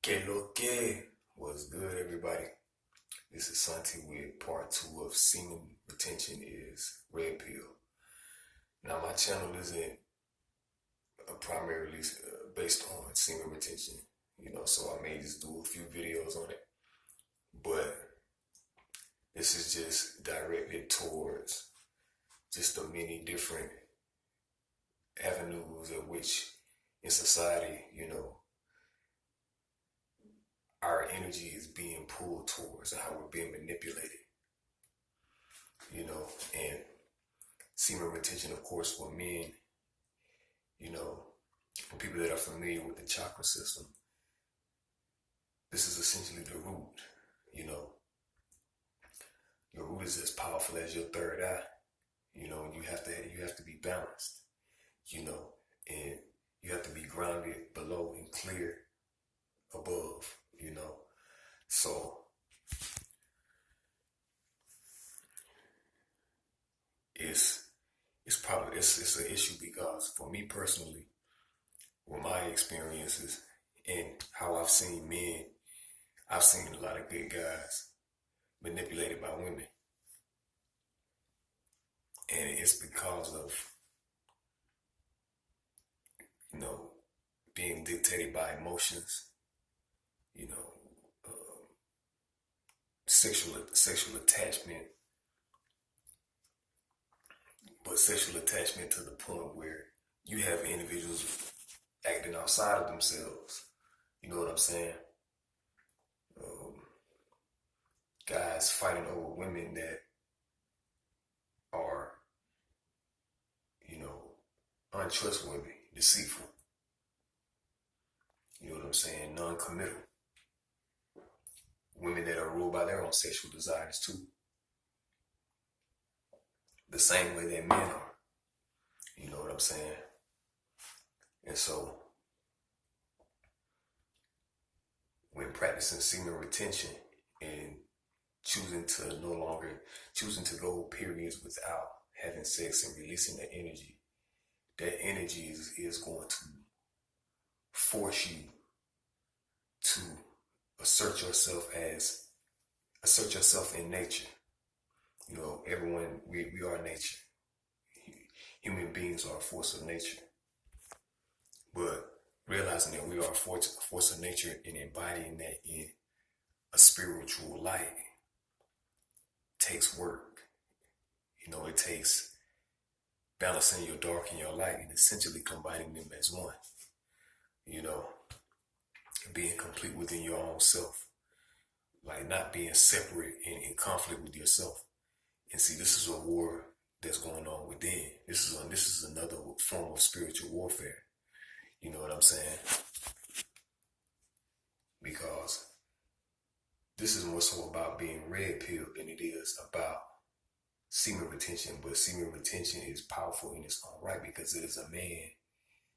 Que lo que? What's good, everybody? This is Santi with part two of Semen Retention is Red Pill. Now, my channel isn't primarily based on semen retention, so I may just do a few videos on it. But this is just directed towards just the many different avenues of which in society, our energy is being pulled towards and how we're being manipulated, and semen retention, of course, for men, for people that are familiar with the chakra system, this is essentially the root, your root is as powerful as your third eye, and you have to be balanced, and you have to be grounded below and clear above, so it's an issue because for me personally, with my experiences and how I've seen men, I've seen a lot of good guys manipulated by women, and it's because of being dictated by emotions, sexual attachment, but sexual attachment to the point where you have individuals acting outside of themselves. You know what I'm saying? Guys fighting over women that are, untrustworthy, deceitful. You know what I'm saying? Non-committal. Women that are ruled by their own sexual desires too. The same way that men are. You know what I'm saying? And so, when practicing semen retention and choosing to go periods without having sex and releasing that energy is going to force you to assert yourself in nature. Everyone, we are nature. Human beings are a force of nature. But realizing that we are a force of nature and embodying that in a spiritual light takes work. It takes balancing your dark and your light and essentially combining them as one. Being complete within your own self. Like not being separate and in conflict with yourself. And see, this is a war that's going on within. This is another form of spiritual warfare. You know what I'm saying? Because this is more so about being red pilled than it is about semen retention. But semen retention is powerful in its own right because it is a man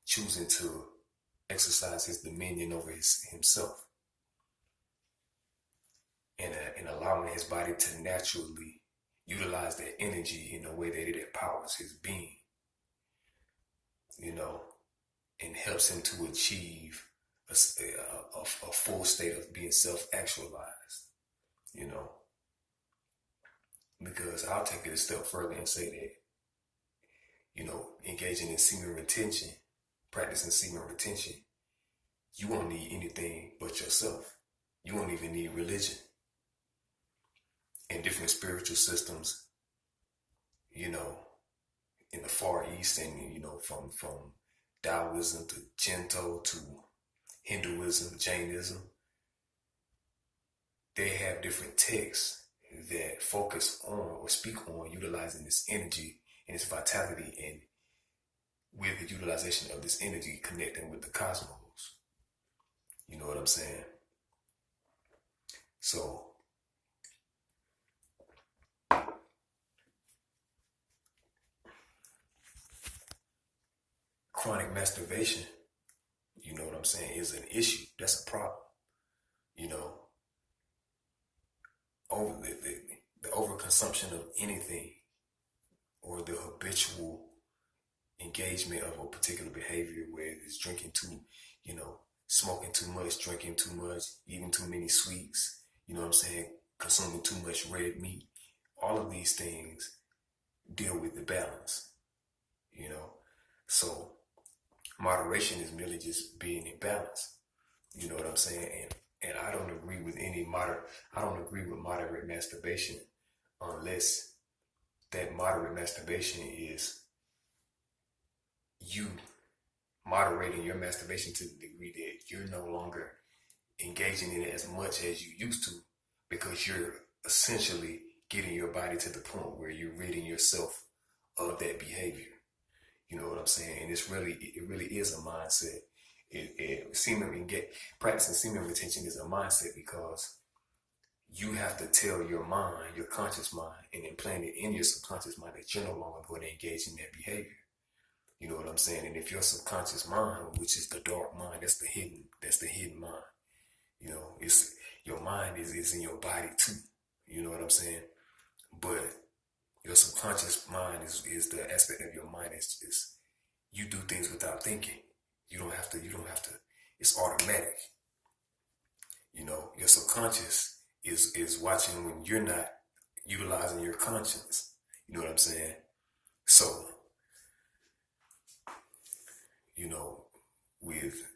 choosing to exercise his dominion over himself and allowing his body to naturally utilize that energy in a way that it empowers his being, and helps him to achieve a full state of being self-actualized, because I'll take it a step further and say that, engaging in semen retention, practicing semen retention, you won't need anything but yourself. You won't even need religion and different spiritual systems, in the Far East and, from Taoism to Shinto to Hinduism, Jainism. They have different texts that focus on or speak on utilizing this energy and its vitality, and with the utilization of this energy connecting with the cosmos. You know what I'm saying? So, chronic masturbation, you know what I'm saying, is an issue. That's a problem. Over the overconsumption of anything or the habitual engagement of a particular behavior, where it's drinking to, smoking too much, drinking too much, eating too many sweets, you know what I'm saying, consuming too much red meat. All of these things deal with the balance, you know. So moderation is merely just being in balance. You know what I'm saying? And I don't agree with I don't agree with moderate masturbation unless that moderate masturbation is you moderating your masturbation to the degree that you're no longer engaging in it as much as you used to, because you're essentially getting your body to the point where you're ridding yourself of that behavior. You know what I'm saying? And it really is a mindset. Practicing semen retention is a mindset, because you have to tell your mind, your conscious mind, and implant it in your subconscious mind that you're no longer going to engage in that behavior. You know what I'm saying? And if your subconscious mind, which is the dark mind, that's the hidden mind. You know, it's your mind is in your body too. You know what I'm saying? But your subconscious mind is the aspect of your mind is you do things without thinking. You don't have to, it's automatic. You know, your subconscious is watching when you're not utilizing your conscience. You know what I'm saying? So, you know, with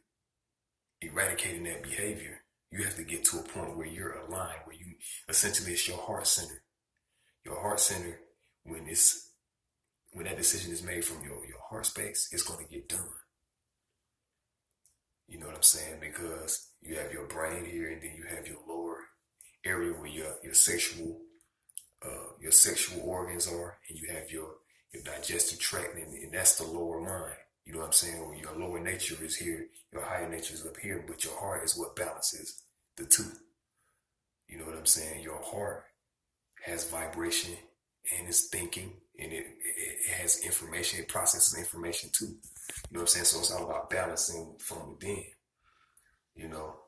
eradicating that behavior, you have to get to a point where you're aligned, where you essentially, it's your heart center. Your heart center, when that decision is made from your heart space, it's going to get done. You know what I'm saying? Because you have your brain here, and then you have your lower area where your sexual organs are, and you have your digestive tract, and that's the lower mind. You know what I'm saying? When your lower nature is here, your higher nature is up here, but your heart is what balances the two. You know what I'm saying? Your heart has vibration and it's thinking, and it has information, it processes information too. You know what I'm saying? So it's all about balancing from within, you know.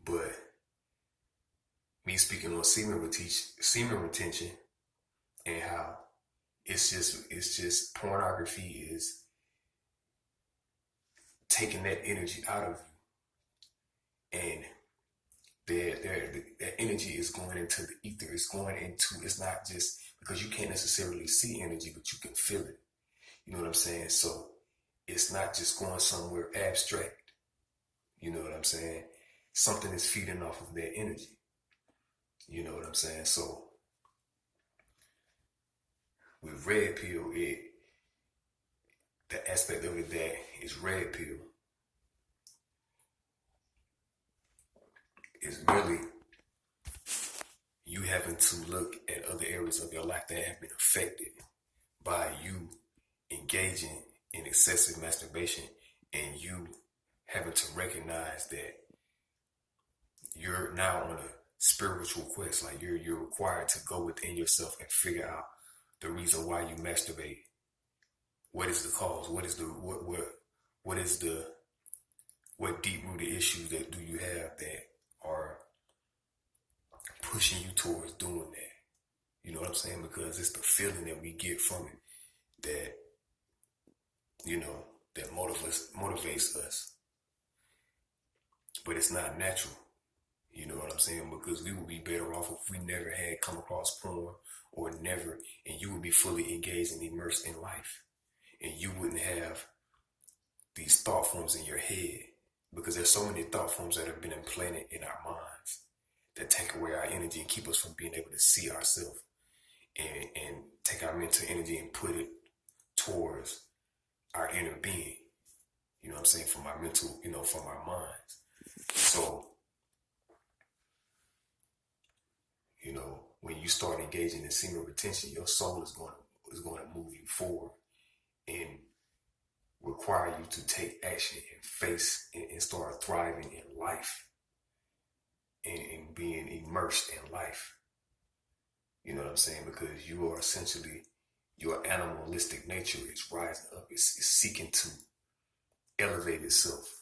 But me speaking on semen retention and how it's just pornography is taking that energy out of you, and that energy is going into the ether. It's not just because you can't necessarily see energy, but you can feel it. You know what I'm saying? So it's not just going somewhere abstract. You know what I'm saying? Something is feeding off of that energy. You know what I'm saying? So with red pill, the aspect of it that is red pill is really you having to look at other areas of your life that have been affected by you engaging in excessive masturbation, and you having to recognize that you're now on a spiritual quest. Like you're required to go within yourself and figure out the reason why you masturbate. What is the cause? What deep rooted issues that do you have that are pushing you towards doing that? You know what I'm saying? Because it's the feeling that we get from it that, you know, that motivates us. But it's not natural. You know what I'm saying? Because we would be better off if we never had come across porn, or never, and you would be fully engaged and immersed in life. And you wouldn't have these thought forms in your head, because there's so many thought forms that have been implanted in our minds that take away our energy and keep us from being able to see ourselves and take our mental energy and put it towards our inner being. You know what I'm saying? From our mental, from our minds. So, when you start engaging in semen retention, your soul is going to move you forward and require you to take action and face and start thriving in life and being immersed in life. You know what I'm saying? Because you are essentially, your animalistic nature is rising up. It's seeking to elevate itself.